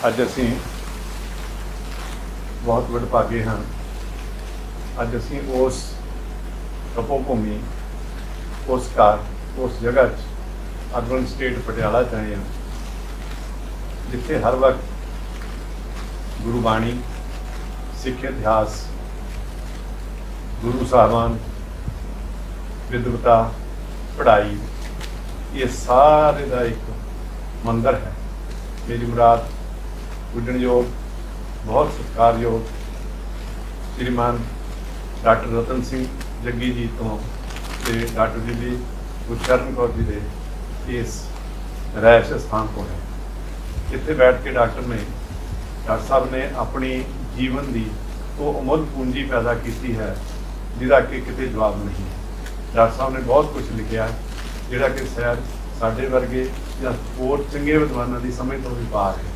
ਅੱਜ ਅਸੀਂ बहुत वडभागे हाँ। अज असी उस तपोभूमि उस घर उस जगह अर्बन स्टेट पटियाला च आए हैं जिथे हर वक्त गुरुबाणी सिख इतिहास गुरु साहबान विद्वता पढ़ाई ये सारे का एक मंदिर है। मेरी मुराद पूजनयोग बहुत सत्कारयोग श्रीमान डॉक्टर रतन सिंह जग्गी जी तो डॉक्टर जी गुरशरण कौर जी के इस रहायश स्थान को है। इतने बैठ के डॉक्टर साहब ने अपनी जीवन की वो अमुल पूंजी पैदा की है जिसका कि कितने जवाब नहीं है। डॉक्टर साहब ने बहुत कुछ लिखा जोड़ा कि शायद साढ़े वर्गे या होर चंगे विद्वानों की समझ तो भी पार है।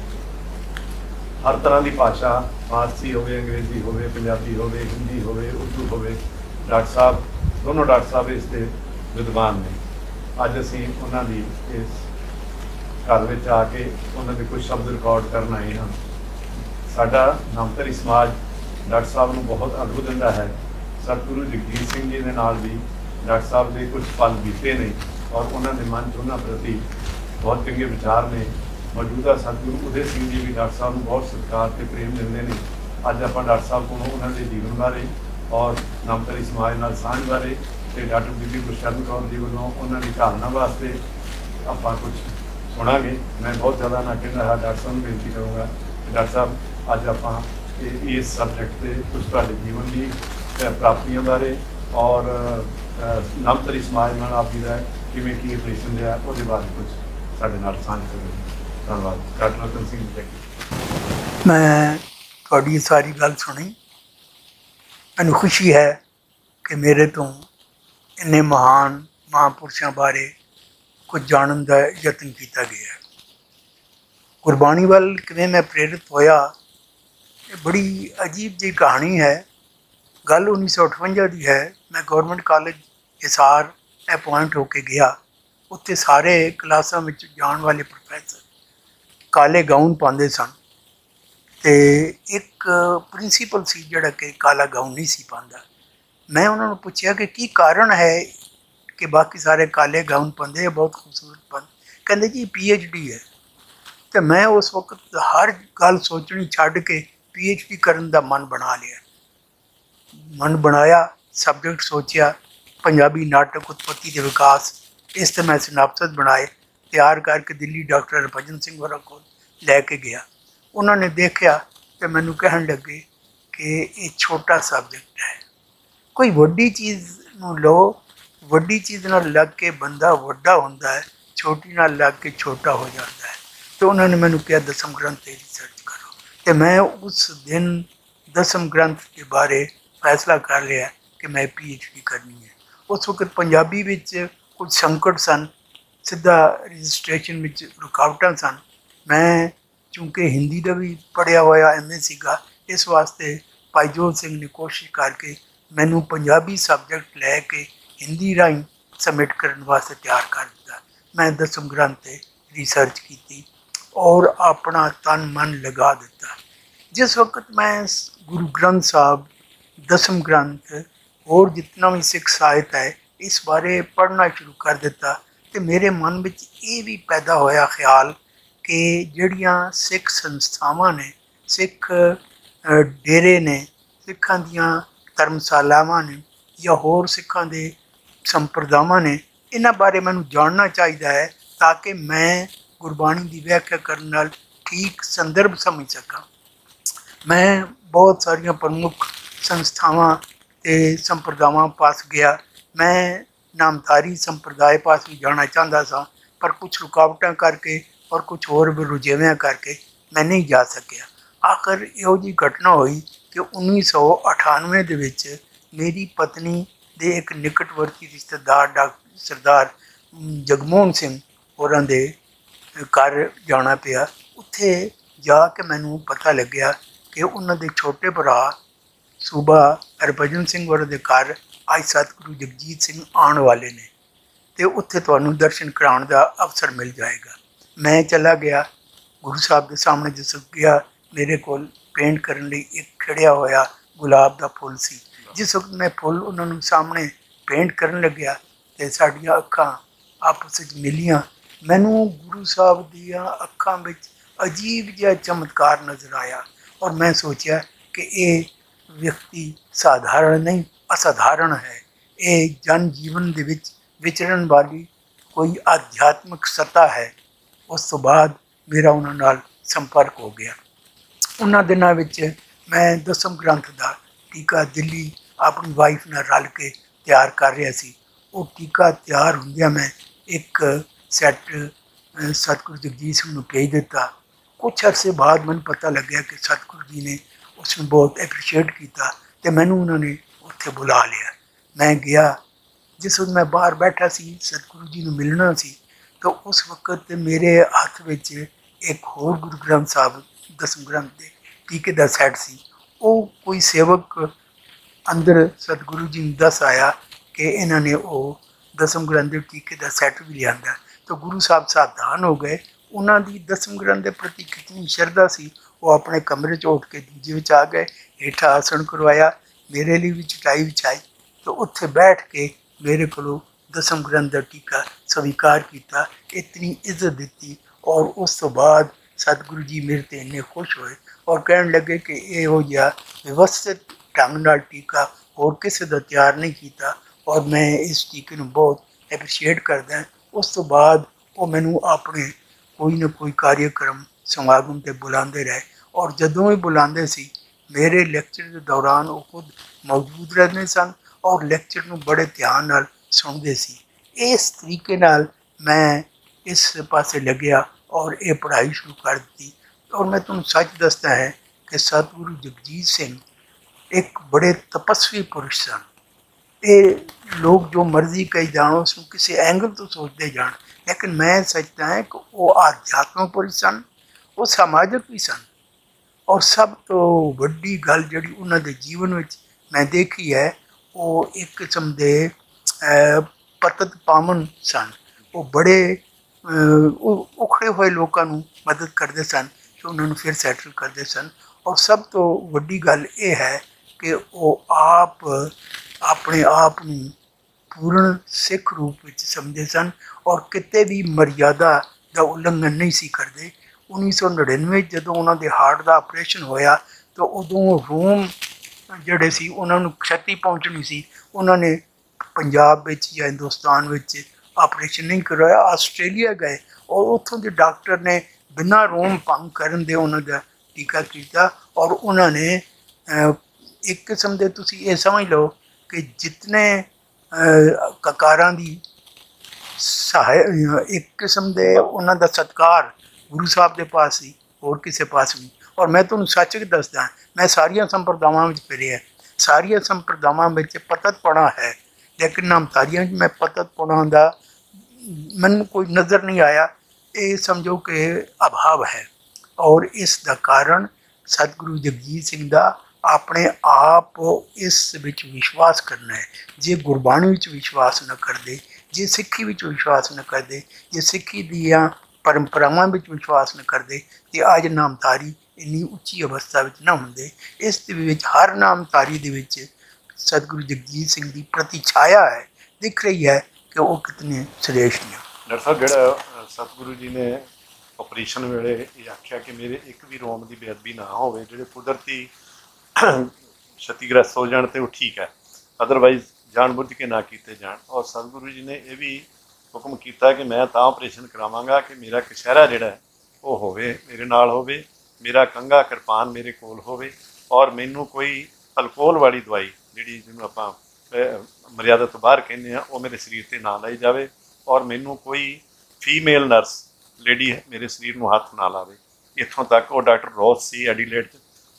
हर तरह की भाषा फारसी हो अंग्रेजी हो पंजाबी हो हिंदी हो उर्दू हो डॉक्टर साहब दोनों डॉक्टर साहब इसके विद्वान ने। अज असी उन्होंने इस घर में आके उन्होंने कुछ शब्द रिकॉर्ड करना आए हाँ। साडा नामधरी समाज डॉक्टर साहब को बहुत अगू दिता है। सतगुरु जगजीत सिंह जी के नाल भी डॉक्टर साहब के कुछ पल बीते ने और उन्होंने मन च उन्होंने प्रति बहुत चंगे विचार ने। मौजूदा सतगुरु उदय सिंह जी भी डॉक्टर साहब को बहुत सत्कार से प्रेम देंगे हैं। अज आप डॉक्टर साहब को उन्होंने जीवन बारे और नामधरी समाज नाल सांझ बारे तो डॉक्टर बीबी गुरशरण कौर जी वालों उन्होंने चालना वास्ते आप कुछ सुनांगे। मैं बहुत ज़्यादा ना कह रहा डॉक्टर साहब को बेनती करूँगा कि डॉक्टर साहब अज आप इस सबजैक्ट से कुछ ਤੁਹਾਡੇ जीवन की प्राप्तियों बारे और नामधरी समाज नाल आप जी का किवें की रिलेशन रहा वो बारे कुछ साडे नाल सांझ करो। धन्यवाद। डॉक्टर रतन सिंह जी मैं थोड़ी सारी गल सुनी। मैनू खुशी है कि मेरे तो इन्ने महान महापुरुषों बारे कुछ जानने का यत्न किया गया। गुरबाणी वाल किवें मैं प्रेरित होया ये बड़ी अजीब जी कहानी है। गल 1958 की है। मैं गौरमेंट कॉलेज हिसार अपॉइंट होके गया। उत्थे सारे क्लासा में जाने वाले प्रोफैसर काले गाउन पाते सन तो एक प्रिंसीपल सी जिहड़ा कि काला गाउन नहीं सी पाता। मैं उन्होंने पूछा कि की कारण है कि बाकी सारे काले गाउन पाते हैं बहुत खूबसूरत पाते। कहते जी PhD है। तो मैं उस वक्त हर गल सोचनी छड्ड के PhD करने का मन बना लिया। मन बनाया सबजैक्ट सोचा पंजाबी नाटक उत्पत्ति के विकास इस तरह मैं सिनाप्सिस बनाए तैयार करके दिल्ली डॉक्टर हरभजन सिंह होरां को लैके गया। उन्होंने देखा तो मैनू कहन लगे कि ये छोटा सबजैक्ट है। कोई वड्डी चीज़ नूं लो वड्डी चीज़ नाल लग के बंदा वड्डा होंदा है छोटी नाल लग के छोटा हो जाता है। तो उन्होंने मैनू कहा दसम ग्रंथ पर रिसर्च करो। तो मैं उस दिन दसम ग्रंथ के बारे फैसला कर लिया कि मैं PhD करनी है। उस वक्त पंजाबी विच कुछ संकट सन सीधा रजिस्ट्रेशन में रुकावटां सन। मैं चूँकि हिंदी का भी पढ़िया होया MA सीगा इस वास्ते भाई जोत सिंह ने कोशिश करके मैनू पंजाबी सबजैक्ट लैके हिंदी राही सबमिट करने वास्ते तैयार कर दिता। मैं दसम ग्रंथ पर रिसर्च की और अपना तन मन लगा दिता। जिस वक्त मैं गुरु ग्रंथ साहब दसम ग्रंथ और जितना भी सिख साहित्य है इस बारे पढ़ना शुरू कर दिता तो मेरे मन में ये भी पैदा होया ख्याल कि जड़ियाँ सिख संस्थावां ने सिख डेरे ने सिखां दियां धर्मशालावां ने या होर सिखां दे संप्रदावां ने इन्हां बारे मैनूं जानना चाहिए है ताकि मैं गुरबाणी की व्याख्या करने नाल ठीक संदर्भ समझ सकां। मैं बहुत सारिया प्रमुख संस्थावां ते संप्रदावां पास गया। मैं नामधारी संप्रदाय पास भी जाना चाहता सा पर कुछ रुकावटां करके और कुछ होर भी रुझेवियां करके मैं नहीं जा सकिया। आखिर इहो जी घटना हुई कि 1998 दे विच मेरी पत्नी दे एक निकटवर्ती रिश्तेदार डॉक्टर सरदार जगमोहन सिंह होरां दे घर जाना पिया। उत्थे जाके मैनू पता लग्या कि उन्हां दे छोटे भरा सूबा हरभजन सिंह होरां दे घर अज सतगुरु जगजीत सिंह आने वाले ने तो उत्थे तुहानूं दर्शन कराने का अवसर मिल जाएगा। मैं चला गया गुरु साहब के सामने जिस गया मेरे को पेंट करने ਲਈ एक खड़िया होया गुलाब का फुल सी। जिस वक्त मैं फुल उन्होंने सामने पेंट करन लग्या तो साड़ियाँ अखां आपस में मिलियां। मैनू गुरु साहब दियां अखां विच अजीब जिहा चमत्कार नज़र आया और मैं सोचा कि ये व्यक्ति साधारण नहीं असाधारण है। ये जन जीवन दे विच विचरण वाली कोई आध्यात्मिक सत्ता है। उस तो बाद मेरा उन्होंने नाल संपर्क हो गया। उन्होंने दिनों विच मैं 10वें ग्रंथ का टीका दिल्ली अपनी वाइफ नाल रल के तैयार कर रहा सी। वो टीका तैयार होंदिया मैं एक सैट सतगुरु जगजीत सिंह नूं भेज दिता। कुछ अरसे बाद मैंने पता लग्या कि सतगुरु जी ने उसमें बहुत एप्रीशिएट किया तो मैनू उन्होंने उत्थे बुला लिया। मैं गया, जिस वक्त मैं बाहर बैठा सी सतगुरु जी नूं मिलना सी तो उस वक्त मेरे हथ विच एक होर गुरु ग्रंथ साहब 10वें ग्रंथ के टीके का सैट सी। वो कोई सेवक अंदर सतगुरु जी ने दस आया कि इन्होंने वो 10वें ग्रंथ के टीके का सैट भी लिया। तो गुरु साहब सावधान हो गए। उन्होंने 10वें ग्रंथ के प्रति कितनी श्रद्धा सी, वो अपने कमरे च उठ के दूजे में आ गए, हेठा आसन करवाया, मेरे लिए भी चटाई बिछाई तो उत्थे बैठ के मेरे को 10वें ग्रंथ का टीका स्वीकार किया, इतनी इज्जत दी। और उस तो बाद सतगुरु जी मेरे ते इन्ने खुश होए और कहने लगे कि यहो जिहा व्यवस्थित ढंग नाल टीका और किसी का तैयार नहीं किया और मैं इस टीके को बहुत एप्रीशिएट करदा। उस तो बाद वो मैनू अपने कोई ना कोई कार्यक्रम समागम से बुलाते रहे और जदों भी बुलाते सी मेरे लैक्चर के दौरान वो खुद मौजूद रहते सन और लैक्चर में बड़े ध्यान नाल सुनते सी। इस तरीके नाल मैं इस पासे लग्या और ये पढ़ाई शुरू कर दी। और मैं तुम सच दसदा है कि सतगुरु जगजीत सिंह एक बड़े तपस्वी पुरुष सन। ये लोग जो मर्जी कही जान उसमें किसी एंगल तो सोचते जान, लेकिन मैं सोचता है कि वो आध्यात्मिक पुरुष सन, वो समाजिक भी सन। और सब तो वड्डी गल जिहड़ी उन्हां दे जीवन में मैं देखी है वो एक किस्म के पतत पावन सन। वो बड़े उखड़े हुए लोगों को मदद करते सन कि उन्होंने फिर सैटल करते सन। और सब तो वड्डी गल ये है कि वो आप अपने आप में पूर्ण सिख रूप में समझते सन और कितने भी मर्यादा का उल्लंघन नहीं सी करते। 1999 जो उन्होंने हार्ट का ऑपरेशन होया तो उदों रोम जड़े सी उन्होंने क्षति पहुँचनी सी, उन्होंने पंजाब विच या हिंदुस्तान विच ऑपरेशन नहीं करवाया, ऑस्ट्रेलिया गए और उत्थों के डॉक्टर ने बिना रोम भंग करन दे उन्होंने टीका किया। और उन्होंने एक किस्म के तुसी ये समझ लो कि जितने ककारां दी सहाय एक किस्म के उन्हों का सत्कार गुरु साहब के पास ही और किसी पास नहीं। और मैं तुहानूं सच दसदा मैं सारिया संप्रदावां विच फिरिया, सारिया संप्रदावां विच पततपणा है, लेकिन नामधारियां मैं पततपणा का मैनूं कोई नज़र नहीं आया। ये समझो कि अभाव है। और इसका कारण सतगुरु जगजीत सिंह का अपने आप इस विच विश्वास करना है। जे गुरबाणी विच विश्वास न करते, जे सिक्खी विच विश्वास न करते, जे सिक्खी दियां परंपरावां विच विश्वास न करते तो अज नामधारी इन्नी उच्ची अवस्था विच ना होंदे। इस दे विच हर नामधारी दे विच सतगुरु जगजीत सिंह की प्रति छाया है, दिख रही है कि वो कितने श्रेष्ठ हैं। डॉक्टर साहब जिहड़ा सतगुरु जी ने ऑपरेशन वेले ये आख्या कि मेरे एक भी रोम की बेअदबी ना हो, जिहड़े कुदरती क्षतिग्रस्त हो जाण ते वो ठीक है, अदरवाइज जानबूझ के ना किए जान। और सतगुरु जी ने यह भी हुक्म किया कि मैं तां ऑपरेशन करावांगा कि मेरा कशहरा जिहड़ा है वो होवे मेरे नाल होवे, मेरा कंघा किरपान मेरे कोल होवे और मैनू कोई अल्कोहल वाली दवाई जिहड़ी जिहनूं आपां मर्यादा तो बाहर कहने हैं वो मेरे शरीर से ना लाई जाए और मैनू कोई फीमेल नर्स लेडी मेरे शरीर में हाथ ना लावे। इत्थों तक वो डॉक्टर रॉस सी एडिलेड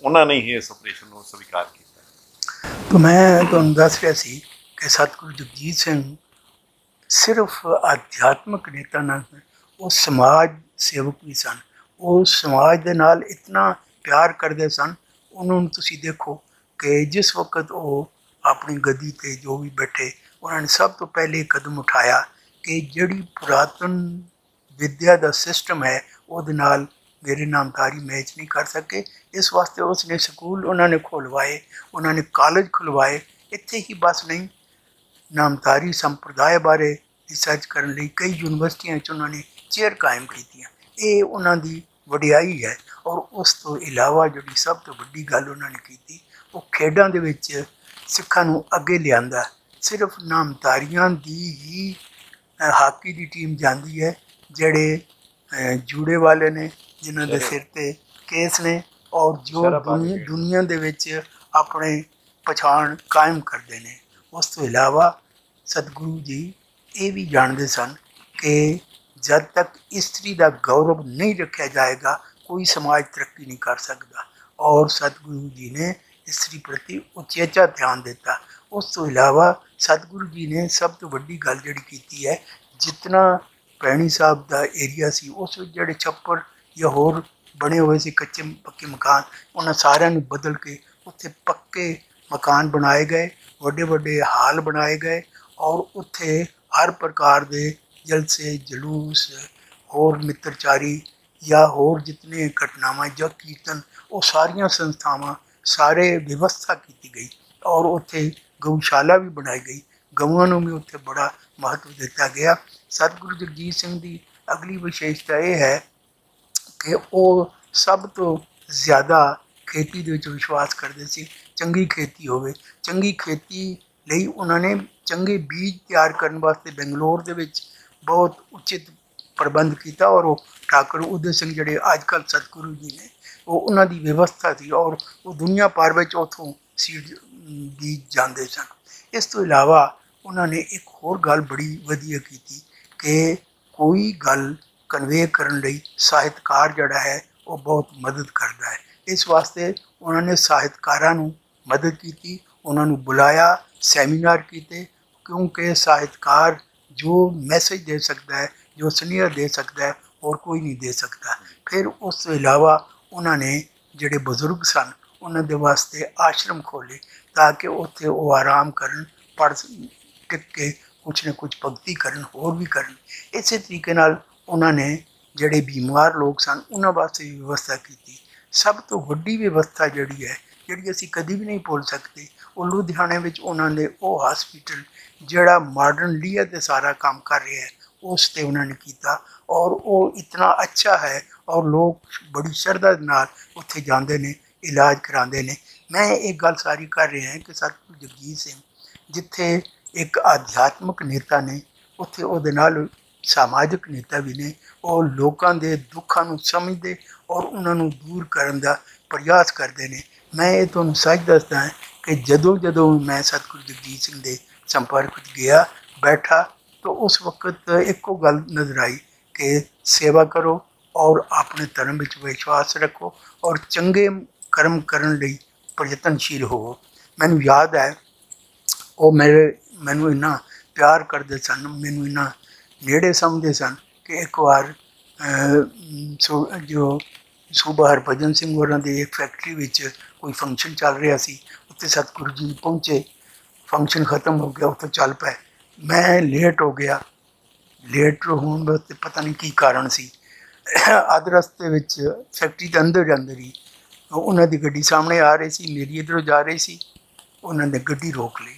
उन्होंने ही इस ऑपरेशन को स्वीकार किया। तो मैं तुहानूं दस रहा सी कि सतगुरु जगजीत सिंह सिर्फ आध्यात्मिक नेता ना, वो समाज सेवक भी सन। वो समाज के नाल इतना प्यार करते सन। उन्होंने तुसी देखो कि जिस वक्त वो अपनी गद्दी ते जो भी बैठे उन्होंने सब तो पहले कदम उठाया कि जिहड़ी पुरातन विद्या का सिस्टम है वो मेरे नामधारी मैच नहीं कर सके। इस वास्ते उसने स्कूल उन्होंने खुलवाए, उन्होंने कॉलेज खुलवाए। इत्थे ही बस नहीं, नामधारी संप्रदाय बारे रिसर्च करने ਲਈ कई यूनिवर्सिटियां उन्होंने चेयर कायम कीतियां। ये उन्होंने वडियाई है। और उस तो इलावा जिहड़ी सब तो वड्डी गल उन्होंने की, वो खेडां दे विच सिखां नूं अगे लिआंदा। सिर्फ नामधारियां दी ही हाकी की टीम जाती है, जिहड़े जूड़े वाले ने, जिन्हां दे सिर ते केस ने, और जो दुनिया दे विच अपने पछाण कायम करते हैं। उस तो इलावा सतगुरु जी ये भी जानते सन कि जब तक स्त्री का गौरव नहीं रखा जाएगा कोई समाज तरक्की नहीं कर सकता। और सतगुरु जी ने स्त्री प्रति उचेचा ध्यान दिता। उस तो इलावा सतगुरु जी ने सब तो वड्डी गल जिहड़ी की है, जितना भैणी साहब का एरिया सी उस विच जिहड़े छप्पर या होर बने हुए सी कच्चे पक्के मकान, उन्होंने सारिਆਂ ਨੂੰ बदल के उत्थे पक्के मकान बनाए गए, वड्डे वड्डे हाल बनाए गए। और उत्थे हर प्रकार के जलसे जलूस होर मित्रचारी या होर जितने घटनावां या कीर्तन, वो सारिया संस्थावां सारे व्यवस्था की गई। और उत्थे गऊशाला भी बनाई गई, गऊआं नूं भी उत्थे बड़ा महत्व दिता गया। सतगुरु जगजीत सिंह की अगली विशेषता यह है कि वो सब तो ज़्यादा खेती दे विच विश्वास करते सी। चंगी खेती होवे, चंगी खेती ਲਈ उन्होंने चंगे बीज तैयार करने वास्ते बेंगलोर दे विच बहुत उचित प्रबंध किया। और वो ठाकुर उदय सिंह जिहड़े अजकल सतगुरु जी ने, वो उन्होंने व्यवस्था थी और वो दुनिया भर में उतों सीड बीज जाते सन। इस तो इलावा उन्होंने एक होर गल बड़ी वधिया की कि कोई गल कन्वे करने लई साहित्यकार जिहड़ा है वो बहुत मदद करता है। इस वास्ते उन्होंने साहित्यकारां नूं मदद की, उन्होंने बुलाया, सैमीनार किए, क्योंकि साहित्यकार जो मैसेज दे सकता है, जो सुनेहा दे सकता है, और कोई नहीं दे सकता। फिर उस तो इलावा उन्होंने जिहड़े बजुर्ग सन उन्होंने वास्ते आश्रम खोले ताकि उत्थे वो आराम करन, पढ़ टिक के कुछ न कुछ भगती करन, होर भी करन। इस तरीके नाल उन्होंने जिहड़े बीमार लोग सन उन्हां वास्ते भी व्यवस्था की। सब तो वड्डी व्यवस्था जिहड़ी है, जिहड़ी असीं कदी भी नहीं भुल सकते, वो लुधियाने विच उन्होंने वो हॉस्पिटल जिहड़ा मॉडर्न लिया ते सारा काम कर रहा है उस ते उन्होंने किया। और वो इतना अच्छा है और लोग बड़ी श्रद्धा नाल उत्थे जाते हैं, इलाज कराते हैं। मैं एक गल सारी कर रहा है कि सतगुरु जगजीत सिंह जिथे एक आध्यात्मिक नेता ने, उत्थे उहदे नाल समाजिक नेता भी ने। और लोगों के दुखों को समझते और उन्होंने दूर करने का प्रयास करते हैं। मैं ये तुहानूं सच दसदा है कि जदों मैं सतगुरु जगजीत सिंह के संपर्क में गया बैठा तो उस वक्त एको गल नज़र आई कि सेवा करो और अपने धर्म में विश्वास रखो और चंगे कर्म करने लई प्रयत्नशील होवो। मैनूं याद है वो मैनूं इन्ना प्यार करते सन, मैनूं इन्ना नेड़े समझते सन कि एक बार जो सूबा हरभजन सिंह होरां दी एक फैक्ट्री विच कोई फंक्शन चल रहा सी, उत्ते सतगुरु जी पहुँचे, फंक्शन खत्म हो गया, उत्थे चल पाए। मैं लेट हो गया, लेट होने वास्ते पता नहीं की कारण सी। अध रस्ते विच फैक्ट्री के अंदर ही उन्होंने गड्डी सामने आ रही सी, मेरी इधरों जा रही सी, उन्होंने गड्डी रोक ली।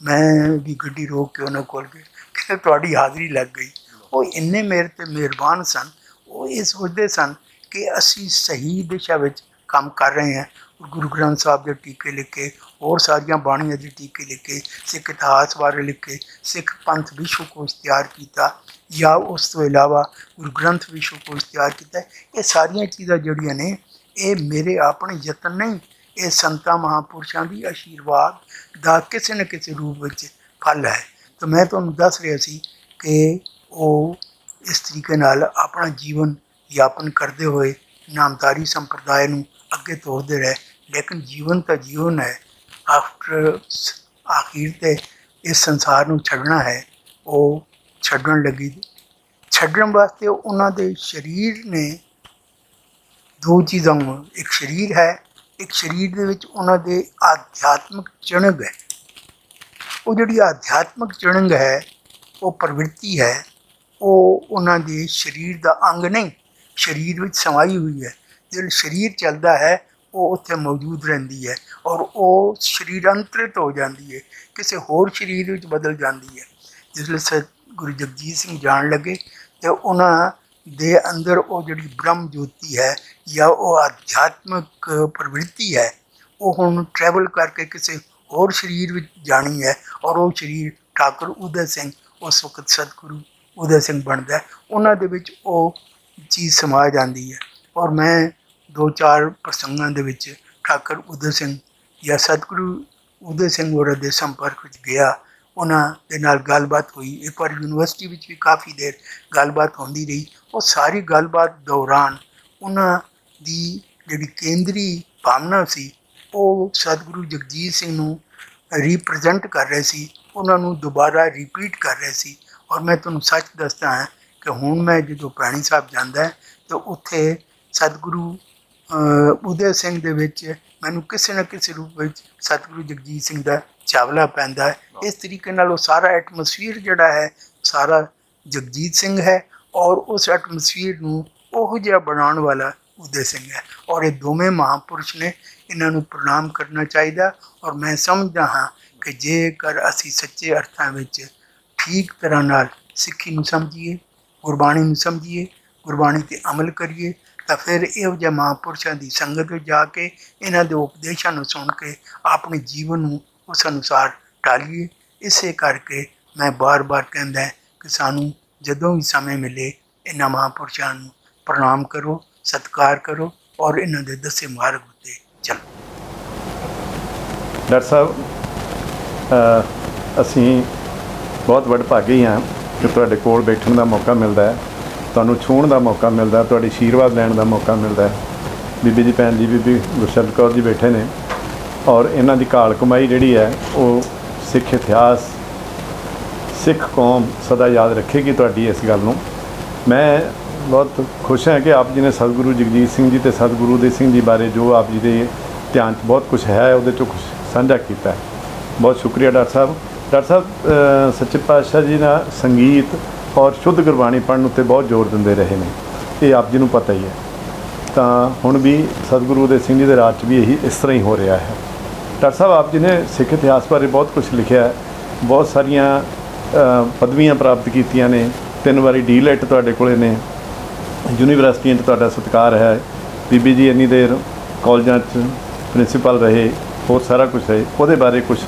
मैं भी गड्डी रोक के उन्होंने कोल गए कि तुहाडी हाज़री लग गई। वो इन्ने मेरे ते मेहरबान सन, वो ये सोचते सन कि असी सही दिशा में काम कर रहे हैं। गुरु ग्रंथ साहब के टीके लिखे और सारिया बाणियां के टीके लिखे, सिख इतिहास बारे लिखे, सिख पंथ विश्व कोश तैयार किया, या उस तो इलावा गुरु ग्रंथ विश्व कोश तैयार किया। ये सारिया चीज़ां जिहड़ियां ने ये मेरे अपने यतन नहीं, ये संतां महापुरुषों की आशीर्वाद का किसी न किसी रूप में फल है। तो मैं तुहानूं दस रहा सी कि वो इस तरीके नाल अपना जीवन यापन करते हुए नामधारी संप्रदाय नूं अगे तोड़ते रहे। लेकिन जीवन तो जीवन है, आफ्टर आखिर ते इस संसार नूं छड्डना है। वो छड्डण लगी, छड्डण वास्ते उन्होंने शरीर ने दो चीज़ों, एक शरीर है, एक शरीर दे विच उन्होंने आध्यात्मिक चणग है। वो जिहड़ी आध्यात्मिक चणग है, वो प्रवृत्ति है, वो उन्होंने शरीर का अंग नहीं, शरीर में समाई हुई है। जो शरीर चलता है वो उत्थे मौजूद रहिंदी है और वो शरीर अंतरित हो जाती है, किसी होर शरीर में बदल जाती है। जिसले सतगुरु जगजीत सिंह जान लगे तो उन्होंने दे अंदर वो जी ब्रह्म ज्योति है या वो आध्यात्मिक प्रवृत्ति है, वो हुण ट्रैवल करके किसी होर शरीर में जानी है और वो शरीर ठाकुर उदय सिंह उस वक्त सतगुरु उदय सिंह बनता है। उन्होंने विच वो चीज़ समा जाती है। और मैं 2-4 प्रसंगों के विच ठाकुर उदय सिंह या सतगुरु उदय सिंह होरां दे संपर्क में गया, उन्होंने नाल गलबात हुई। एक बार यूनिवर्सिटी में भी काफ़ी देर गलबात होती रही। और सारी गलबात दौरान उन्हों दी जिहड़ी केंद्री भावना सी वो सतगुरु जगजीत सिंह नूं रिप्रजेंट कर रहे सी, उन्होंने दोबारा रिपीट कर रहे सी। और मैं तुहानूं सच दसदा हाँ कि हुण मैं जो भैणी साहब जांदा है तो उत्थे सतगुरु उदय सिंह दे विच मैनूं किसी न किसी रूप में सतगुरु जगजीत सिंह का चावला पैंदा है। इस तरीके नाल वो सारा एटमोसफीयर जिहड़ा है सारा जगजीत सिंह है और उस एटमोसफीयर नूं उहो जिहा बनाउण वाला उदय सिंह है। और ये दोवें महापुरुष ने, इन्हां नूं प्रणाम करना चाहिए। और मैं समझदा हाँ कि जेकर असी सच्चे अर्थां विच ठीक तरह नाल सिੱਖੀ नूं समझीए, गुरबाणी नूं समझीए, गुरबाणी ते अमल करिए, तो फिर इहो जिहे महापुरुषों की संगत में जाके इन्हां दे उपदेशों नूं सुन के अपने जीवन नूं उस अनुसार ढालीए। इसे करके मैं बार बार कहंदा कि सानूं जदों भी समय मिले इन्हां महापुरुषों नूं प्रणाम करो, सत्कार करो और इन्हां दे दसे मार्ग उत्ते चलो। डॉक्टर साहब, असी बहुत वडभागी हाँ कि तुहाडे कोल बैठण का मौका मिलता है, तुहानूं छूहण का मौका मिलता है, तुहाडी आशीर्वाद लैण का मौका मिलता है। बीबी जी भैन जी बीबी गुरशरण कौर जी बैठे ने और इन्हां दी घाल कमाई जिहड़ी है वो सिख इतिहास सिख कौम सदा याद रखेगी तुहाडी इस गल नूं। मैं बहुत खुश हाँ कि आप जी ने सतगुरु जगजीत सिंह जी ते सतगुरु उदय सिंह जी बारे जो आप जी के ध्यान च बहुत कुछ है उहदे चों कुछ साझा किया है। बहुत शुक्रिया डॉक्टर साहब। डॉक्टर साहब, सच्चे पातशाह जी ना संगीत और शुद्ध गुरबाणी पढ़न उत्ते बहुत जोर दिंदे रहे हैं, ये आप जी नूं पता ही है। तो हुण भी सतगुरु उदय सिंह जी के राज भी यही इस तरह ही हो रहा है। डॉक्टर साहब, आप जी ने सिख इतिहास बारे बहुत कुछ लिखा है, बहुत सारिया पदवियां प्राप्त कीतियां ने, 3 बारी डी.लिट तुहाडे कोले ने, यूनीवर्सिटियां च तुहाडा सत्कार है, बीबी जी इन्नी देर कॉलेजां च प्रिंसीपल रहे, और सारा कुछ रहे, वो बारे कुछ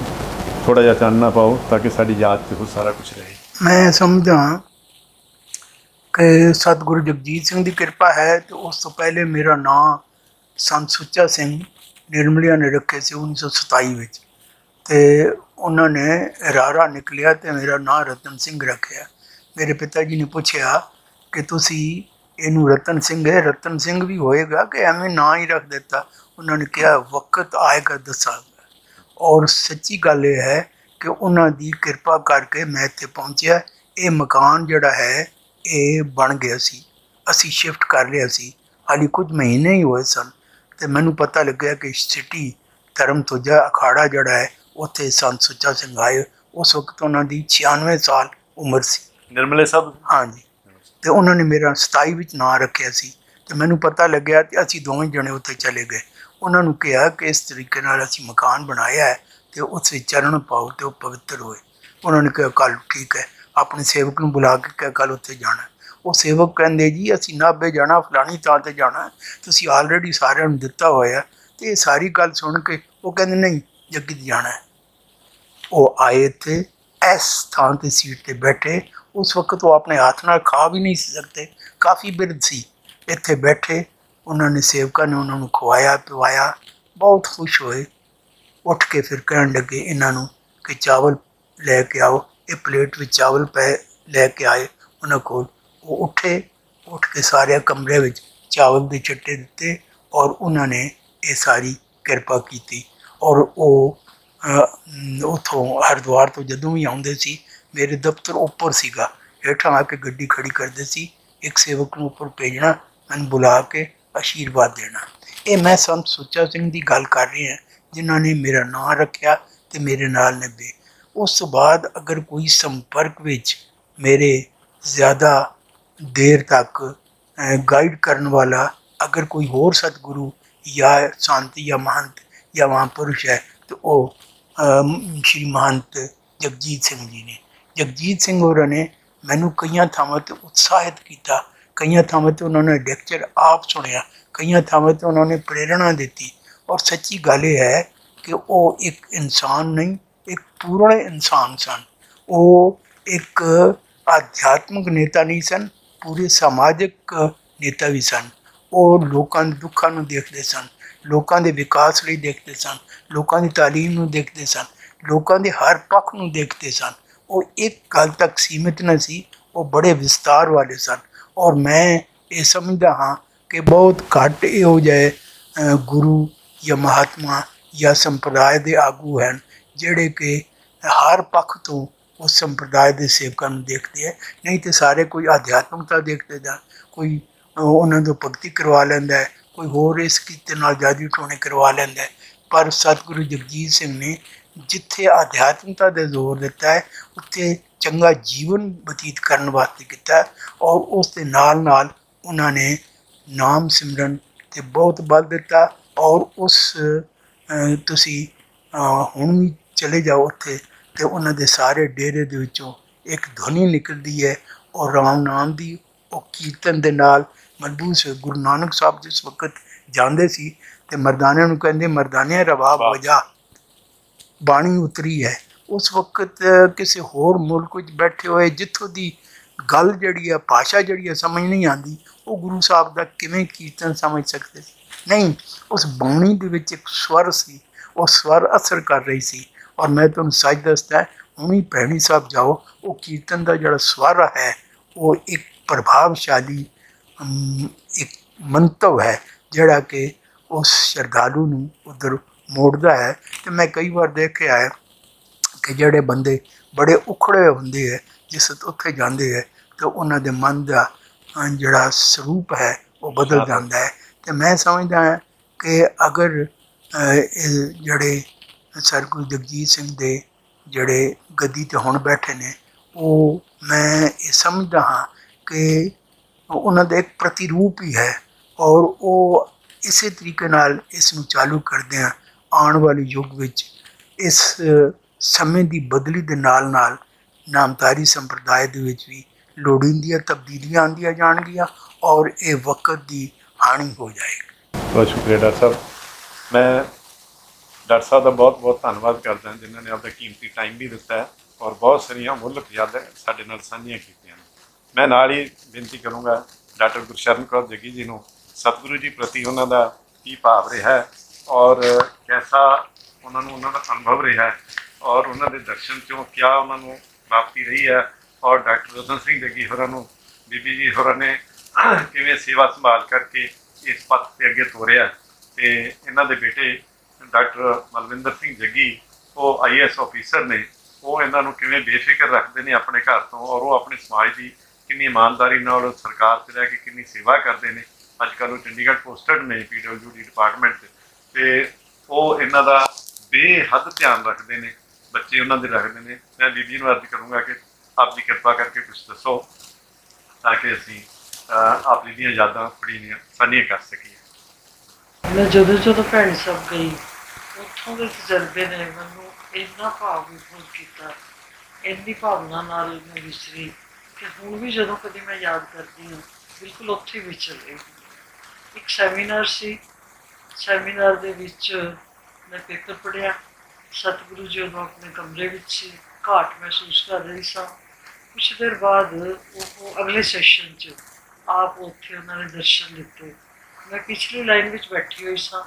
थोड़ा जिहा चानना पाओ ताकि साड़ी याद च सारा कुछ रहे। मैं समझदा कि सतगुरु जगजीत सिंह की कृपा है तो उस तो पहले मेरा नाम संत सुच्चा सिंह निर्मलिया ने रखे से 1927 में, तो उन्होंने रारा निकलिया तो मेरा नाम रतन सिंह रखा। मेरे पिता जी ने पूछा कि तुसी इनू रतन सिंह है, रतन सिंह भी होएगा कि एवं ना ही रख देता। उन्होंने कहा वक्त आएगा दसांगा। और सच्ची गल यह है कि उन्होंने कृपा करके मैं इत्थे पहुँचा। ये मकान जड़ा है ये बन गया सी, असी शिफ्ट कर लिया सी, हाली कुछ महीने ही हुए सन। तो मैनू पता लग्या कि सिटी धर्म तुजा अखाड़ा जड़ा है उत्थे संत सुच्चा सिंह आए। उस वक्त उन्होंने 96 साल उम्र सी निर्मले साहब। हाँ जी, तो उन्होंने मेरा 27 विच नाम रखा सी। तो मैनू पता लग्या तो असी दोवें जने उत्थे चले गए। उन्होंने कहा कि इस तरीके नाल असी मकान बनाया है तो उस चरण पाओ तो पवित्र होए। उन्होंने कहा कल ठीक है, अपने सेवक नूं बुला के कहा कल उत्थे जाना। वो सेवक कहते जी असी नाभे जाना, फलानी थां ते जाना, तुसीं ऑलरेडी सारिਆਂ ਨੂੰ ਦਿੱਤਾ होया। तो ये सारी गल सुन के वो कहते नहीं जग्गी ते जाना है। वो आए थे इस थां ते सीट ते बैठे। उस वक्त वो अपने हाथ नाल खा भी नहीं सकते, काफ़ी बिरध सी। इत्थे बैठे, उन्होंने सेवकों ने उन्होंने खवाया पिवाया, बहुत खुश होए। उठ के फिर कहन लगे इन्हों कि चावल लैके आओ। ये प्लेट में चावल पे लैके आए उन्होंने को। वो उठे, उठ के सारे कमरे में चावल के चट्टे दिते और उन्होंने ये सारी कृपा की। और वो उतों हरिद्वार तो जदों भी आते सी मेरे दफ्तर उपर सीगा, हेठा आके गड्डी खड़ी करते सी, एक सेवक नूं उपर भेजना, मैंने बुला के आशीर्वाद देना। ये मैं संत सुच्चा सिंह की गल कर रही हैं जिन्होंने मेरा नाम रखा तो मेरे नाल निभे। उस बाद अगर कोई संपर्क विच मेरे ज़्यादा देर तक गाइड करने वाला अगर कोई होर सतगुरु या संत या महंत या महापुरुष है तो वो श्री महंत जगजीत सिंह जी ने। जगजीत सिंह होਰਾਂ ने मैनू कई थावां ते उत्साहित किया, कई थावां ते उन्होंने लेक्चर आप सुनिया, कई थावां ते उन्होंने प्रेरणा दी। और सच्ची गल ये है कि वो एक इंसान नहीं, एक पूर्ण इंसान सन। वो एक आध्यात्मिक नेता नहीं सन, पूरे समाजिक नेता भी सन। वो लोगों के दुखों को देखते सन, लोगों के विकास लिए देखते सन, लोगों की तालीम को देखते सन, लोगों के हर पक्ष को देखते सन। वो एक गल तक सीमित न सी, वो बड़े विस्तार वाले सन। और मैं ये समझदा हाँ कि बहुत घट इहो जिहे गुरु या महात्मा या संप्रदाय के आगू हैं जिहड़े कि हर पक्ष तो उस संप्रदाय के सेवकों देखते हैं। नहीं तो सारे कोई आध्यात्मिकता देखते जान, कोई उन्होंने तो भगती करवा लैंदा है, कोई होर इस किते नाल जादू टोने करवा लैंदा है। पर सतगुरु जगजीत सिंह ने जिथे आध्यात्मिकता का जोर दिता है उत्थे चंगा जीवन बतीत करने वास्ते किया है। और उस दे नाल नाल उन्होंने नाम सिमरन ते बहुत बल दिता। और उस तुसी हुण भी चले जाओ उत्थे ते उन्हां दे सारे डेरे दे विचों एक ध्वनि निकलती है और राम नाम की वो कीर्तन दे नाल मलबूस है। गुरु नानक साहब जिस वक्त जाते सी ते मरदाने नूं कहंदे मरदाने रवाब वजा बाणी उतरी है। उस वक्त किसी होर मुल्क विच बैठे हुए जिथों की गल जिहड़ी है भाषा जिहड़ी है समझ नहीं आती, वो गुरु साहब का किवें कीर्तन समझ सकते नहीं। उस बाणी दे विच एक स्वर सी, वो स्वर असर कर रही सी। और मैं तुहानूं सच दसदा हुणी भैणी साहब जाओ, वो कीर्तन का जिहड़ा स्वर है वो एक प्रभावशाली एक मंतव है जिहड़ा कि उस श्रद्धालु नूं उधर मोड़दा है। तो मैं कई बार देखिया है कि जिहड़े बंदे बड़े उखड़े होंदे है जिस उत्थे जाते हैं तो उन्हां दे मन का जिहड़ा स्वरूप है वो बदल जाता है। तो मैं समझदा हाँ कि अगर जिहड़े सतगुरु जगजीत सिंह दे जिहड़े गद्दी ते हुण बैठे ने, वो मैं ये समझदा हाँ कि उन्हां दा एक प्रतिरूप ही है। और वो इसे तरीके नाल इसनूं चालू करदे हैं आने वाले युग विच इस समय की बदली के नाल नाल नामधारी संप्रदाय दे विच भी लोड़ींदियां तब्दीलियां आंदियां जाणगियां और ये वक्त की हानि हो जाएगी। बहुत शुक्रिया डॉक्टर साहब। मैं डॉक्टर साहब का बहुत बहुत धन्यवाद करता हूँ जिन्होंने अपना कीमती टाइम भी दिता है और बहुत सारिया मुल्क यादें साडे नाल साझियां कीतियां। मैं नाल ही बेनती करूँगा डॉक्टर गुरशरण कौर जग्गी जी को सतगुरु जी प्रति उन्होंने की भाव रहा है और कैसा उन्होंने अनुभव रहा है और उन्होंने दर्शन चों क्या उन्होंने प्राप्ति रही है। और डॉक्टर रतन सिंह जग्गी होरां नूं बीबी जी होरां ने किवें सेवा संभाल करके इस पथ से अगे तोरिया। तो इन्हां दे बेटे डॉक्टर मलविंदर सिंह जग्गी वो IAS ऑफिसर ने, वो इन्हों किवें बेफिक्र रखते हैं अपने घर तो और वो अपने समाज की कितनी ईमानदारी नाल सरकार से रह के कितनी सेवा करते हैं। अजकल वो चंडीगढ़ पोस्टड ने PWD डिपार्टमेंट तो वो इन्हों का बेहद ध्यान रखते हैं, बच्चे उन्होंने रखते हैं। मैं बीबी को अर्ज करूँगा कि आप जी कृपा करके कुछ दसो ताकि असी अपनी दी यादां पढ़ियां साझियां कर सकीए। मैं जो भैन सब गई उत्थों के तजर्बे ने मैनू इन्ना भाव विभोर किया, इन्नी भावना नाल मैं विचरी कि हुण भी जदों कभी मैं याद करती हूँ बिल्कुल उत्थे विचर रही। एक सैमीनार सी, सैमीनार दे विच मैं पेपर पढ़िया। सतगुरु जी उदों अपने कमरे विच सी, घाट महसूस कर रही सा। कुछ देर बाद वो अगले सैशन च आप उत्थे उन्होंने दर्शन दिते। मैं पिछली लाइन में बैठी हुई सा,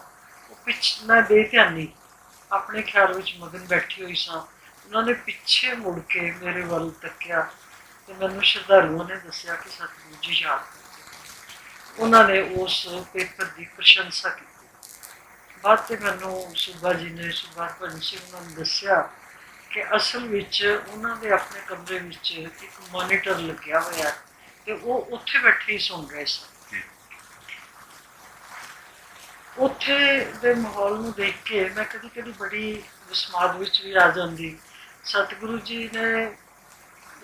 मैं बेध्यानी अपने ख्याल में मगन बैठी हुई सा। उन्होंने पिछे मुड़ के मेरे वाल तकिया तो मैनू श्रद्धालुओं ने दसिया कि सतगुरु जी याद करते। उन्होंने उस पेपर की प्रशंसा की। बाद में मैनू सूबा जी ने, सूबा भजन सिंह उन्होंने दसिया कि असल विच उन्होंने अपने कमरे में एक मॉनीटर लग्या हुआ तो वो उत्थे बैठे ही सुन रहे सन। उत्थे दे माहौल में देख के मैं कभी कभी बड़ी विस्माद विच भी आ जाती। सतगुरु जी ने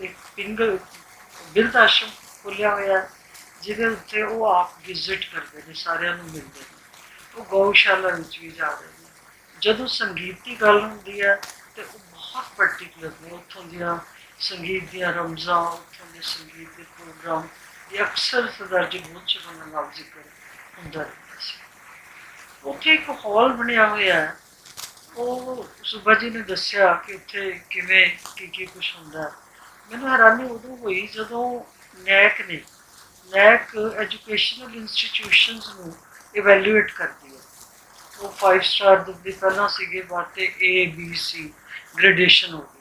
एक बिरध आश्रम खोलिया हुआ ਜਿਹਦੇ ਉੱਤੇ ਉਹ ਆਪ ਵਿਜ਼ਿਟ ਕਰਦੇ ਨੇ, ਸਾਰਿਆਂ ਨੂੰ ਮਿਲਦੇ ਨੇ। ਉਹ ਗਊਸ਼ਾਲਾ ਵਿੱਚ ਵੀ ਜਾ ਰਹੇ ਨੇ। ਜਦੋਂ ਸੰਗੀਤ ਦੀ ਗੱਲ ਹੁੰਦੀ ਹੈ ਤੇ ਉਹ ਬਹੁਤ ਪਰਟੀਕੂਲਰ ਨੇ। ਉੱਥੋਂ ਦੀਆਂ ਸੰਗੀਤ ਦੀਆਂ ਰਮਜ਼ਾਂ, ਉੱਥੋਂ ਦੇ ਸੰਗੀਤ ਦੇ ਪ੍ਰੋਗਰਾਮ, ਇਹ ਅਕਸਰ ਸਰਦਾਰ ਜਗਮੋਹਨ ਸਿੰਘ ਨਾਲ ਜ਼ਿਕਰ ਹੁੰਦਾ ਰਹਿੰਦਾ ਸੀ। ਉੱਥੇ ਇੱਕ ਹਾਲ ਬਣਿਆ ਹੋਇਆ ਹੈ। ਉਹ ਸੂਬਾ ਜੀ ਨੇ ਦੱਸਿਆ ਕਿ ਉੱਥੇ ਕਿਵੇਂ ਕੀ ਕੁਛ ਹੁੰਦਾ। ਮੈਨੂੰ ਹੈਰਾਨੀ ਉਦੋਂ ਹੋਈ ਜਦੋਂ ਨੈਕ ਐਜੂਕੇਸ਼ਨਲ ਇੰਸਟੀਟਿਊਸ਼ਨਸ ਨੂੰ ਇਵੈਲੂਏਟ ਕਰਦੀ ਹੈ। ਉਹ 5 ਸਟਾਰ ਦੇ ਪਹਿਲਾਂ ਸੀਗੇ, ਬਾਅਦ ਤੇ ABC ਗ੍ਰੇਡੇਸ਼ਨ ਹੋ ਗਈ।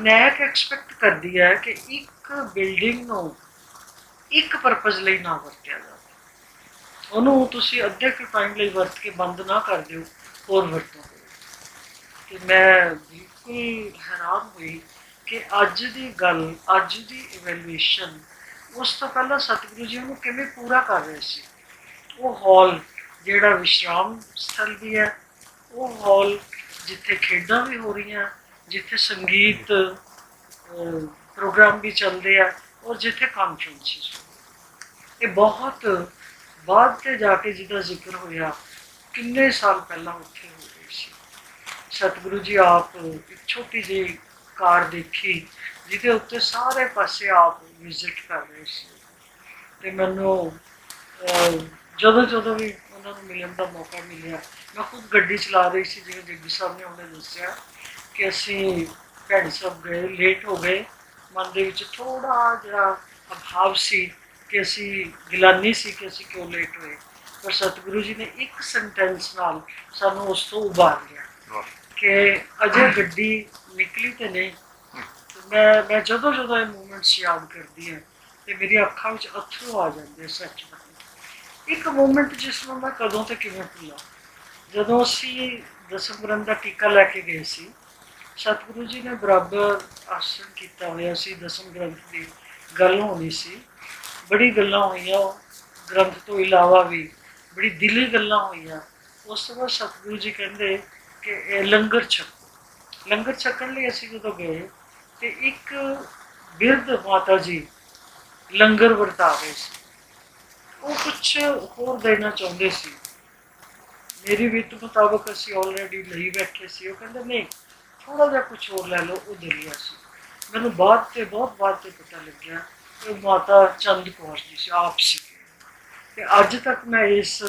ਨੈਕ ਐਕਸਪੈਕਟ ਕਰਦੀ ਹੈ ਕਿ ਇੱਕ ਬਿਲਡਿੰਗ ਨੂੰ ਇੱਕ ਪਰਪਸ ਲਈ ਨਾ ਵਰਤਿਆ ਜਾਵੇ। ਉਹਨੂੰ ਤੁਸੀਂ ਅੱਧੇ ਕੁ ਟਾਈਮ ਲਈ ਵਰਤ ਕੇ ਬੰਦ ਨਾ ਕਰ ਦਿਓ, ਹੋਰ ਵਰਤੋਂ ਕਰੋ। ਤੇ ਮੈਂ ਬਿਲਕੁਲ ਹੈਰਾਨ ਹੋਈ ਕਿ ਅੱਜ ਦੀ ਗੱਲ, ਅੱਜ ਦੀ ਇਵੈਲੂਏਸ਼ਨ ਉਸ ਤੋਂ ਪਹਿਲਾਂ ਸਤਿਗੁਰੂ ਜੀ ਉਹਨੂੰ ਕਿਵੇਂ ਪੂਰਾ ਕਰ ਰਹੇ ਸੀ। ਉਹ ਹਾਲ ਜਿਹੜਾ ਵਿਸ਼ਰਾਮ ਸਥਲ ਵੀ ਹੈ, ਉਹ ਹਾਲ ਜਿੱਥੇ ਖੇਡਾਂ ਵੀ ਹੋ ਰਹੀਆਂ, ਜਿੱਥੇ ਸੰਗੀਤ ਪ੍ਰੋਗਰਾਮ ਵੀ ਚੱਲਦੇ ਆ, ਔਰ ਜਿੱਥੇ ਕਾਨਫਰੰਸਿਸ। ਇਹ ਬਹੁਤ ਬਾਅਦ ਤੇ ਜਾ ਕੇ ਜਿਹਦਾ ਜ਼ਿਕਰ ਹੋਇਆ, ਕਿੰਨੇ ਸਾਲ ਪਹਿਲਾਂ ਉੱਥੇ ਹੋ ਗਈ ਸੀ। ਸਤਿਗੁਰੂ ਜੀ ਆਪ ਇੱਕ ਛੋਟੀ ਜਿਹੀ ਕਾਰ ਦੇਖੀ ਜਿਹਦੇ ਉੱਤੇ ਸਾਰੇ ਪਾਸੇ ਆਪ ਵਿਜ਼ਿਟ ਕਰ ਰਹੇ ਸੀ। ਤੇ ਮੈਨੂੰ ਜਦੋਂ ਵੀ ਉਹਨਾਂ ਨੂੰ ਮਿਲਣ ਦਾ ਮੌਕਾ ਮਿਲਿਆ, ਮੈਂ ਖੁਦ ਗੱਡੀ ਚਲਾ ਰਹੀ ਸੀ। ਜਿਵੇਂ ਜੱਗੀ ਸਾਹਿਬ ਨੇ ਉਹਨੇ ਦੱਸਿਆ ਕਿ ਅਸੀਂ ਭੈਣ ਸਾਹਿਬ ਗਏ, ਲੇਟ ਹੋ ਗਏ। ਮਨ ਦੇ ਵਿੱਚ ਥੋੜ੍ਹਾ ਜਿਹਾ ਅਭਾਵ ਸੀ ਕਿ ਅਸੀਂ ਗਿਲਾਨੀ ਸੀ ਕਿ ਅਸੀਂ ਕਿਉਂ ਲੇਟ ਹੋਏ। ਪਰ ਸਤਿਗੁਰੂ ਜੀ ਨੇ ਇੱਕ ਸੈਂਟੈਂਸ ਨਾਲ ਸਾਨੂੰ ਉਸ ਤੋਂ ਉਭਾਰ ਲਿਆ ਕਿ ਅਜੇ ਗੱਡੀ ਨਿਕਲੀ ਤੇ ਨਹੀਂ। ਮੈਂ ਜਦੋਂ ਇਹ ਮੂਮੈਂਟਸ ਯਾਦ ਕਰਦੀ ਹਾਂ ਤੇ ਮੇਰੀ ਅੱਖਾਂ ਵਿੱਚ ਅੱਥਰੂ ਆ ਜਾਂਦੇ। ਸੱਚ ਬਤਾ ਇੱਕ ਮੂਮੈਂਟ ਜਿਸ ਨੂੰ ਮੈਂ ਕਦੋਂ ਤੇ ਕਿਵੇਂ ਭੁੱਲਾਂ, ਜਦੋਂ ਅਸੀਂ ਦਸਮ ਗ੍ਰੰਥ ਦਾ ਟੀਕਾ ਲੈ ਕੇ ਗਏ ਸੀ। ਸਤਿਗੁਰੂ ਜੀ ਨੇ ਬਰਾਬਰ ਆਸਣ ਕੀਤਾ ਹੋਇਆ ਸੀ। ਦਸਮ ਗ੍ਰੰਥ ਦੀ ਗੱਲ ਹੋਣੀ ਸੀ। ਬੜੀ ਗੱਲਾਂ ਹੋਈਆਂ ਗ੍ਰੰਥ ਤੋਂ ਇਲਾਵਾ ਵੀ, ਬੜੀ ਦਿਲੀ ਗੱਲਾਂ ਹੋਈਆਂ। ਉਸ ਤੋਂ ਬਾਅਦ ਸਤਿਗੁਰੂ ਜੀ ਕਹਿੰਦੇ ਕਿ ਇਹ ਲੰਗਰ ਛਕੋ। ਲੰਗਰ ਛਕਣ ਲਈ ਅਸੀਂ ਜਦੋਂ ਗਏ ਤੇ ਇੱਕ ਬਿਰਧ ਮਾਤਾ ਜੀ ਲੰਗਰ ਵਰਤਾ ਰਹੇ ਸੀ। ਉਹ ਕੁਛ ਹੋਰ ਦੇਣਾ ਚਾਹੁੰਦੇ ਸੀ। ਮੇਰੀ ਵਿੱਤ ਮੁਤਾਬਕ ਅਸੀਂ ਆਲਰੇਡੀ ਲਈ ਬੈਠੇ ਸੀ। ਉਹ ਕਹਿੰਦੇ ਨਹੀਂ, ਥੋੜਾ ਜਿਹਾ ਕੁਛ ਹੋਰ ਲੈ ਲਓ। ਉਹ ਦੇ ਲਿਆ ਸੀ। ਮੈਨੂੰ ਬਹੁਤ ਬਾਅਦ ਤੇ ਪਤਾ ਲੱਗਿਆ ਕਿ ਉਹ ਮਾਤਾ ਚੰਦ ਕੌਰ ਜੀ ਸੀ, ਆਪ ਸੀ। ਤੇ ਅੱਜ ਤੱਕ ਮੈਂ ਇਸ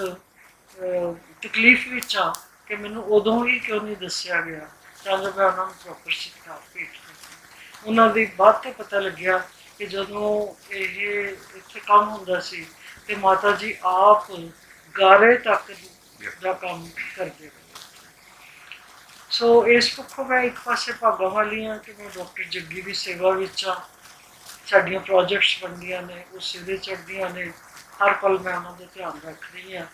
ਤਕਲੀਫ ਵਿੱਚ ਹਾਂ ਕਿ ਮੈਨੂੰ ਉਦੋਂ ਹੀ ਕਿਉਂ ਨਹੀਂ ਦੱਸਿਆ ਗਿਆ, ਤਾਂ ਜੋ ਮੈਂ ਉਹਨਾਂ ਨੂੰ ਪ੍ਰੋਪਰ ਸਿੱਖਿਆ ਭੇਟ ਕਰਾਂ। ਉਹਨਾਂ ਦੀ ਬਾਅਦ ਤੇ ਪਤਾ ਲੱਗਿਆ ਕਿ ਜਦੋਂ ਇਹ ਇੱਥੇ ਕੰਮ ਹੁੰਦਾ ਸੀ ਤੇ ਮਾਤਾ ਜੀ ਆਪ ਗਾਰੇ ਤੱਕ ਦਾ ਕੰਮ ਕਰਦੇ ਰਹੇ। ਸੋ ਇਸ ਪੱਖੋਂ ਮੈਂ ਇੱਕ ਪਾਸੇ ਭਾਗਾਂ ਵਾਲੀ ਹਾਂ ਕਿ ਮੈਂ ਡਾਕਟਰ ਜੱਗੀ ਦੀ ਸੇਵਾ ਵਿੱਚ ਹਾਂ। ਸਾਡੀਆਂ ਪ੍ਰੋਜੈਕਟਸ ਬਣਦੀਆਂ ਨੇ, ਉਹ ਸਿਰੇ ਚੜ੍ਹਦੀਆਂ ਨੇ। ਹਰ ਪਲ ਮੈਂ ਉਹਨਾਂ ਦਾ ਧਿਆਨ ਰੱਖ ਰਹੀ ਹਾਂ।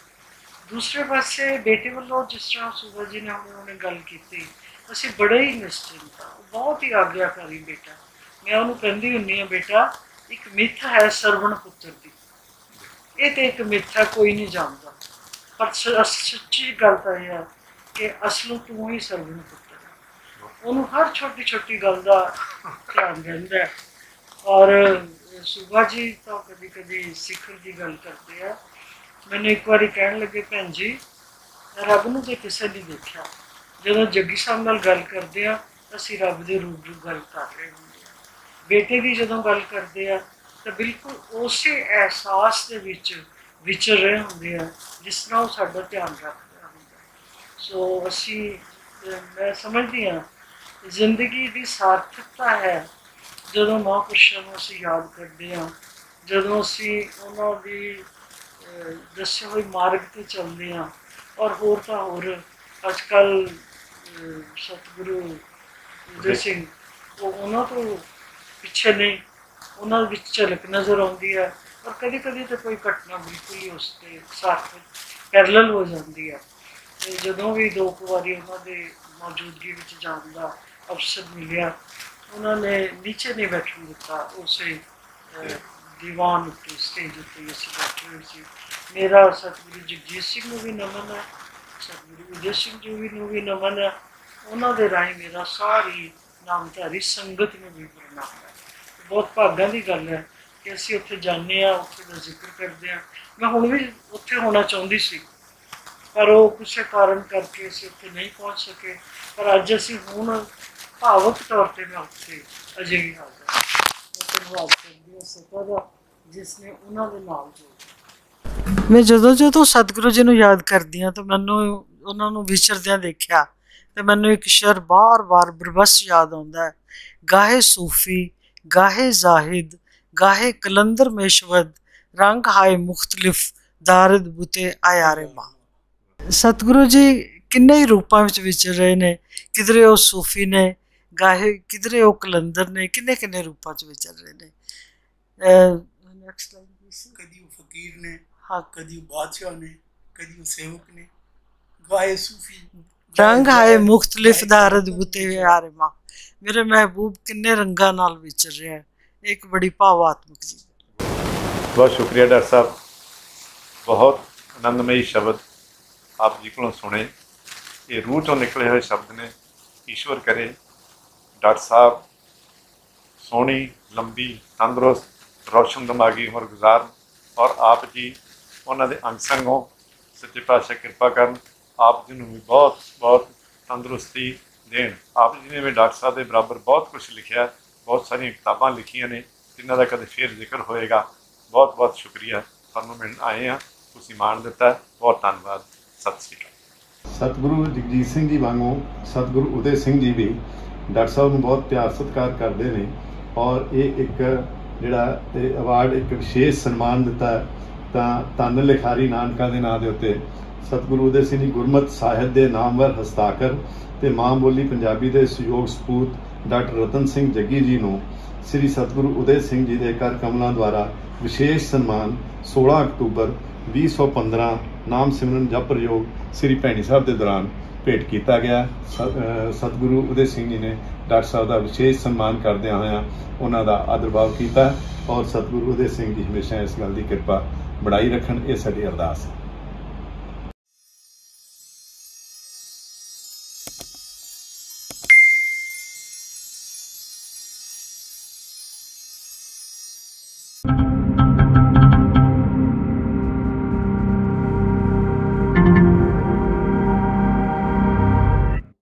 ਦੂਸਰੇ ਪਾਸੇ ਬੇਟੇ ਵੱਲੋਂ ਜਿਸ ਤਰ੍ਹਾਂ ਸੂਬਾ ਜੀ ਨੇ ਉਹਨੇ ਗੱਲ ਕੀਤੀ, ਅਸੀਂ ਬੜੇ ਹੀ ਨਿਸ਼ਚਿੰਤ ਹਾਂ। ਉਹ ਬਹੁਤ ਹੀ ਆਗਿਆਕਾਰੀ ਬੇਟਾ। ਮੈਂ ਉਹਨੂੰ ਕਹਿੰਦੀ ਹੁੰਦੀ ਹਾਂ, ਬੇਟਾ ਇੱਕ ਮਿੱਥ ਹੈ ਸਰਵਣ ਪੁੱਤਰ ਦੀ। ਇਹ ਤੇ ਇੱਕ ਮਿੱਥ ਹੈ, ਕੋਈ ਨਹੀਂ ਜਾਣਦਾ। ਪਰ ਸੱਚੀ ਗੱਲ ਤਾਂ ਇਹ ਹੈ ਕਿ ਅਸਲੋਂ ਤੂੰ ਹੀ ਸਰਵਣ ਪੁੱਤਰ ਹੈ। ਉਹਨੂੰ ਹਰ ਛੋਟੀ ਛੋਟੀ ਗੱਲ ਦਾ ਧਿਆਨ ਰਹਿੰਦਾ। ਔਰ ਸੂਬਾ ਜੀ ਤਾਂ ਕਦੀ ਕਦੀ ਸਿੱਖਣ ਦੀ ਗੱਲ ਕਰਦੇ ਆ। ਮੈਨੂੰ ਇੱਕ ਵਾਰੀ ਕਹਿਣ ਲੱਗੇ, ਭੈਣ ਜੀ ਰੱਬ ਨੂੰ ਤੇ ਕਿਸੇ ਨੇ ਦੇਖਿਆ। ਜਦੋਂ ਜੱਗੀ ਸਾਹਿਬ ਨਾਲ ਗੱਲ ਕਰਦੇ ਆ ਅਸੀਂ ਰੱਬ ਦੇ ਰੂਬਰੂ ਗੱਲ ਕਰ ਰਹੇ ਹੁੰਦੇ ਆ। ਬੇਟੇ ਦੀ ਜਦੋਂ ਗੱਲ ਕਰਦੇ ਆ ਤਾਂ ਬਿਲਕੁਲ ਉਸੇ ਅਹਿਸਾਸ ਦੇ ਵਿੱਚ ਵਿਚਰ ਰਹੇ ਹੁੰਦੇ ਆ ਜਿਸ ਤਰ੍ਹਾਂ ਉਹ ਸਾਡਾ ਧਿਆਨ ਰੱਖਦਾ ਹੁੰਦਾ। ਸੋ ਅਸੀਂ ਮੈਂ ਸਮਝਦੀ ਹਾਂ ਜ਼ਿੰਦਗੀ ਦੀ ਸਾਰਥਕਤਾ ਹੈ ਜਦੋਂ ਮਹਾਂਪੁਰਸ਼ਾਂ ਨੂੰ ਅਸੀਂ ਯਾਦ ਕਰਦੇ ਹਾਂ, ਜਦੋਂ ਅਸੀਂ ਉਹਨਾਂ ਦੀ ਦੱਸੇ ਹੋਏ ਮਾਰਗ 'ਤੇ ਚੱਲਦੇ ਹਾਂ। ਔਰ ਹੋਰ ਤਾਂ ਹੋਰ ਅੱਜ ਕੱਲ੍ਹ ਸਤਿਗੁਰੂ ਉਦੇ ਸਿੰਘ ਉਹ ਉਹਨਾਂ ਤੋਂ ਪਿੱਛੇ ਨਹੀਂ, ਉਹਨਾਂ ਵਿੱਚ ਝਲਕ ਨਜ਼ਰ ਆਉਂਦੀ ਹੈ। ਔਰ ਕਦੀ ਕਦੀ ਤਾਂ ਕੋਈ ਘਟਨਾ ਬਿਲਕੁਲ ਹੀ ਉਸ 'ਤੇ ਸਾਥ ਪੈਰਲਲ ਹੋ ਜਾਂਦੀ ਹੈ। ਅਤੇ ਜਦੋਂ ਵੀ ਦੋ ਕੁ ਵਾਰੀ ਉਹਨਾਂ ਦੇ ਮੌਜੂਦਗੀ ਵਿੱਚ ਜਾਣ ਦਾ ਅਵਸਰ ਮਿਲਿਆ, ਉਹਨਾਂ ਨੇ ਨੀਚੇ ਨਹੀਂ ਬੈਠਣ ਦਿੱਤਾ। ਉਸੇ ਦੀਵਾਨ ਉੱਤੇ, ਸਟੇਜ ਉੱਤੇ ਅਸੀਂ ਬੈਠੇ ਹੋਏ ਸੀ। ਮੇਰਾ ਸਤਿਗੁਰੂ ਜਗਜੀਤ ਸਿੰਘ ਨੂੰ ਵੀ ਨਮਨ ਹੈ, ਸਤਿਗੁਰੂ ਉਦੇ ਸਿੰਘ ਜੀ ਨੂੰ ਵੀ ਨਮਨ ਹੈ। ਉਹਨਾਂ ਦੇ ਰਾਹੀਂ ਮੇਰਾ ਸਾਰੀ ਨਾਮਧਾਰੀ ਸੰਗਤ ਨੂੰ ਵੀ ਪ੍ਰਣਾਮ ਹੈ। ਬਹੁਤ ਭਾਗਾਂ ਦੀ ਗੱਲ ਹੈ कि असीं उत्थे जाने आ, उत्थे दा जिक्र करते हैं। मैं हुण भी उत्थे होना चाहुंदी सी, पर वो कुछ कारण करके असीं उत्थे नहीं पहुँच सके। पर अज असीं हुण भावक तौर पर मैं उत्थे अजे भी हाज़र मैं धन्नवाद करदी हां सता दा जिसने उन्हां दे नाल जोड़िया। मैं ਜਦੋਂ सतगुरु जी ਨੂੰ याद करदी हां तो मैनूं उन्हां नूं विचरदियां देखिया तो मैनूं एक शेर बार बार बरबस याद आउंदा है, गाहे सूफी गाहे जाहिद गाहे कलंदर मेशवद रंग हाय मुख्तलिफ दारद बुते आयारे मां। सतगुरु जी किन्ने ही रूपां विच विचर रहे ने, किधरे वो सूफी ने गाहे, किधरे वो कलंदर ने, किन्ने किन्ने रूपां च विचर रहे ने। नेक्स्ट लाइन कदी वो फकीर ने, हाँ, कदी वो बादशाह ने, कदी वो सेवक ने, गाए सूफी रंग हाय मुख्तलिफ दारद बुते यारे मां। मेरे महबूब किन्ने रंगां नाल विचर रहा है, एक बड़ी भावात्मक जी। बहुत शुक्रिया डॉक्टर साहब, बहुत आनंदमयी शब्द आप जी को सुने। ये रूह चों निकले हुए शब्द ने। ईश्वर करे डॉक्टर साहब सोहनी लंबी तंदुरुस्त रोशन दिमागी उम्र गुजार और आप जी उन्होंने अंग संग हो। सच्चे पातशाह कृपा करन, आप जी भी बहुत बहुत तंदुरुस्ती देन। आप जी ने भी डॉक्टर साहब के बराबर बहुत कुछ लिखा, बहुत सारिया किताबां लिखिया ने जिन्हों का कदे फिर जिक्र होएगा। बहुत बहुत शुक्रिया, तुहानूं मिलण आए हैं, तुसीं मान दिता, बहुत धन्यवाद। सत श्री अकाल। सतगुरु जगजीत सिंह जी वांगू सतगुरु उदय सिंह जी भी डॉक्टर साहब ਨੂੰ बहुत प्यार सत्कार करते हैं और ये एक ਜਿਹੜਾ अवार्ड एक विशेष सन्मान दिता ਤਾਂ ਧੰਨ ਲਿਖਾਰੀ ਨਾਨਕਾਂ ਦੇ ਨਾਂ ਦੇ ਉੱਤੇ सतगुरु उदय सिंह जी गुरमत ਸਾਹਿਤ ਦੇ ਨਾਮਵਰ ਹਸਤਾਖਰ ਤੇ ਮਾਂ ਬੋਲੀ ਪੰਜਾਬੀ ਦੇ ਸਹਿਯੋਗ ਸਪੂਤ ਡਾਕਟਰ ਰਤਨ ਸਿੰਘ ਜੱਗੀ ਜੀ ਨੂੰ ਸ੍ਰੀ ਸਤਗੁਰੂ ਉਦय ਸਿੰਘ ਜੀ ਦੇ ਕਰ ਕਮਲਾਂ ਦੁਆਰਾ ਵਿਸ਼ੇਸ਼ ਸਨਮਾਨ 16 ਅਕਤੂਬਰ 2015 ਨਾਮ ਸਿਮਰਨ ਜਪ ਪ੍ਰਯੋਗ ਸ੍ਰੀ ਭੈਣੀ ਸਾਹਿਬ ਦੇ ਦੌਰਾਨ ਭੇਟ ਕੀਤਾ ਗਿਆ। ਸਤਗੁਰੂ ਉਦय ਸਿੰਘ ਜੀ ਨੇ ਡਾਕਟਰ ਸਾਹਿਬ ਦਾ ਵਿਸ਼ੇਸ਼ ਸਨਮਾਨ ਕਰਦਿਆਂ ਹੋਇਆਂ ਉਹਨਾਂ ਦਾ ਆਦਰ ਭਾਵ ਕੀਤਾ ਔਰ ਸਤਗੁਰੂ ਉਦय ਸਿੰਘ ਜੀ ਹਮੇਸ਼ਾ ਇਸ ਗੱਲ ਦੀ ਕਿਰਪਾ ਬਣਾਈ ਰੱਖਣ, ਇਹ ਸਾਡੀ ਅਰਦਾਸ ਹੈ।